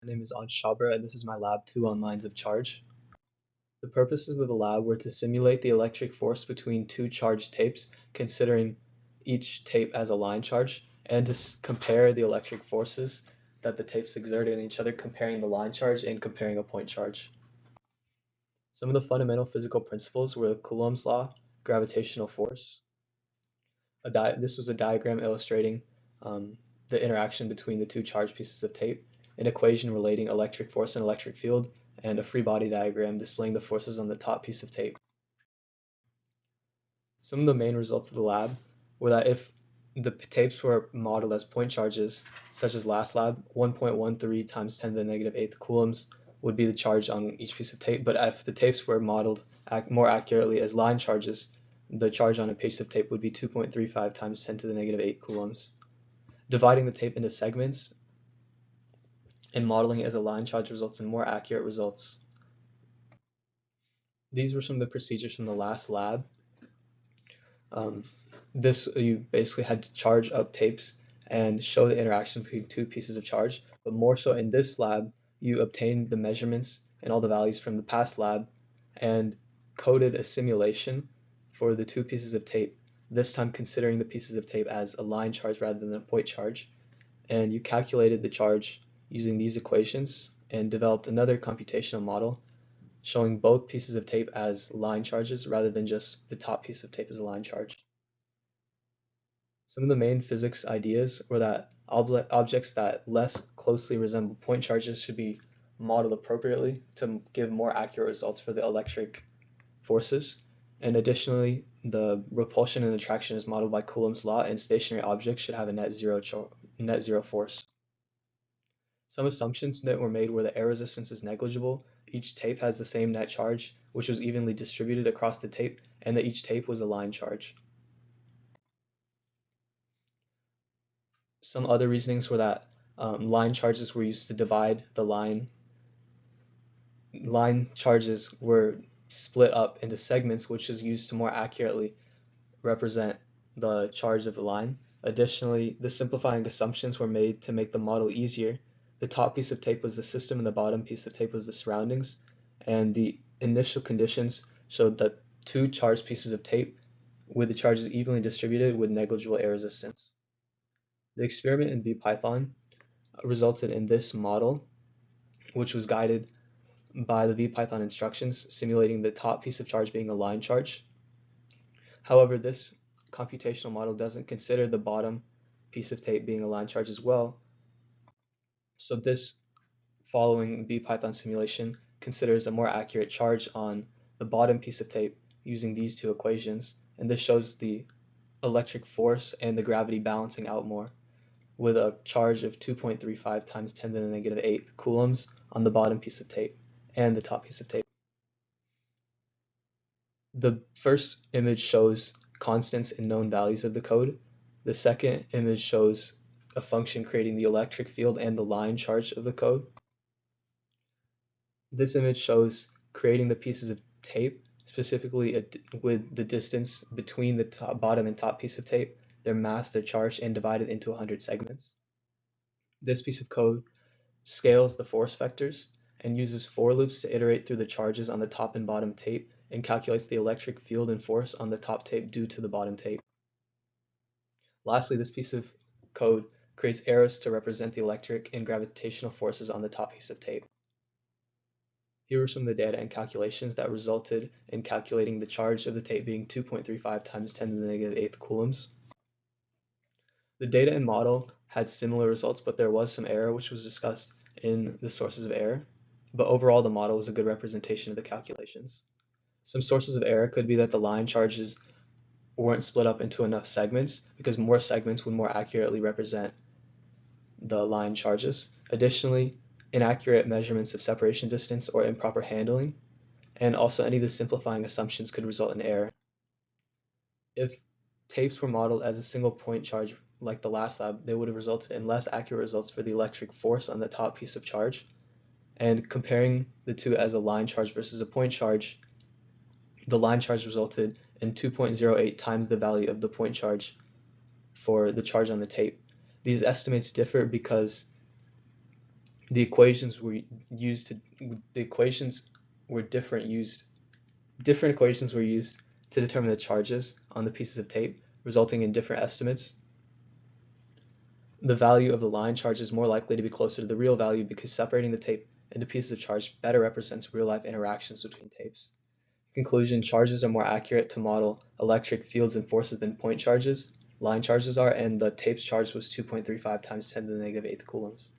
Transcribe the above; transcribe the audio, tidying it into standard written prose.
My name is Ansh Chhabra, and this is my lab 2 on lines of charge. The purposes of the lab were to simulate the electric force between two charged tapes, considering each tape as a line charge, and to compare the electric forces that the tapes exerted on each other, comparing the line charge and comparing a point charge. Some of the fundamental physical principles were Coulomb's law, gravitational force. This was a diagram illustrating the interaction between the two charged pieces of tape, an equation relating electric force and electric field, and a free body diagram displaying the forces on the top piece of tape. Some of the main results of the lab were that if the tapes were modeled as point charges, such as last lab, 1.13 times 10 to the negative 8th coulombs would be the charge on each piece of tape, but if the tapes were modeled more accurately as line charges, the charge on a piece of tape would be 2.35 times 10 to the negative 8 coulombs. Dividing the tape into segments and modeling as a line charge results in more accurate results. These were some of the procedures from the last lab. You basically had to charge up tapes and show the interaction between two pieces of charge, but more so in this lab, you obtained the measurements and all the values from the past lab and coded a simulation for the two pieces of tape, this time considering the pieces of tape as a line charge rather than a point charge, and you calculated the charge using these equations and developed another computational model showing both pieces of tape as line charges rather than just the top piece of tape as a line charge. Some of the main physics ideas were that objects that less closely resemble point charges should be modeled appropriately to give more accurate results for the electric forces. And additionally, the repulsion and attraction is modeled by Coulomb's law, and stationary objects should have a net zero force. Some assumptions that were made were that air resistance is negligible, each tape has the same net charge, which was evenly distributed across the tape, and that each tape was a line charge. Some other reasonings were that line charges were used to divide the line. Line charges were split up into segments, which is used to more accurately represent the charge of the line. Additionally, the simplifying assumptions were made to make the model easier. The top piece of tape was the system and the bottom piece of tape was the surroundings, and the initial conditions showed that two charged pieces of tape with the charges evenly distributed with negligible air resistance. The experiment in VPython resulted in this model, which was guided by the VPython instructions simulating the top piece of charge being a line charge. However, this computational model doesn't consider the bottom piece of tape being a line charge as well. So this following VPython simulation considers a more accurate charge on the bottom piece of tape using these two equations, and this shows the electric force and the gravity balancing out more, with a charge of 2.35 times 10 to the negative 8th coulombs on the bottom piece of tape and the top piece of tape. The first image shows constants and known values of the code. The second image shows a function creating the electric field and the line charge of the code. This image shows creating the pieces of tape, specifically with the distance between the bottom and top piece of tape, their mass, their charge, and divided into 100 segments. This piece of code scales the force vectors and uses for loops to iterate through the charges on the top and bottom tape and calculates the electric field and force on the top tape due to the bottom tape. Lastly, this piece of code creates arrows to represent the electric and gravitational forces on the top piece of tape. Here are some of the data and calculations that resulted in calculating the charge of the tape being 2.35 times 10 to the negative 8th coulombs. The data and model had similar results, but there was some error which was discussed in the sources of error. But overall, the model was a good representation of the calculations. Some sources of error could be that the line charges weren't split up into enough segments, because more segments would more accurately represent the line charges. Additionally, inaccurate measurements of separation distance or improper handling, and also any of the simplifying assumptions could result in error. If tapes were modeled as a single point charge like the last lab, they would have resulted in less accurate results for the electric force on the top piece of charge. And comparing the two as a line charge versus a point charge, the line charge resulted in 2.08 times the value of the point charge for the charge on the tape. These estimates differ because the equations were different equations were used to determine the charges on the pieces of tape, resulting in different estimates. The value of the line charge is more likely to be closer to the real value because separating the tape into pieces of charge better represents real-life interactions between tapes. Conclusion: charges are more accurate to model electric fields and forces than point charges, line charges are, and the tape's charge was 2.35 times 10 to the negative 8th coulombs.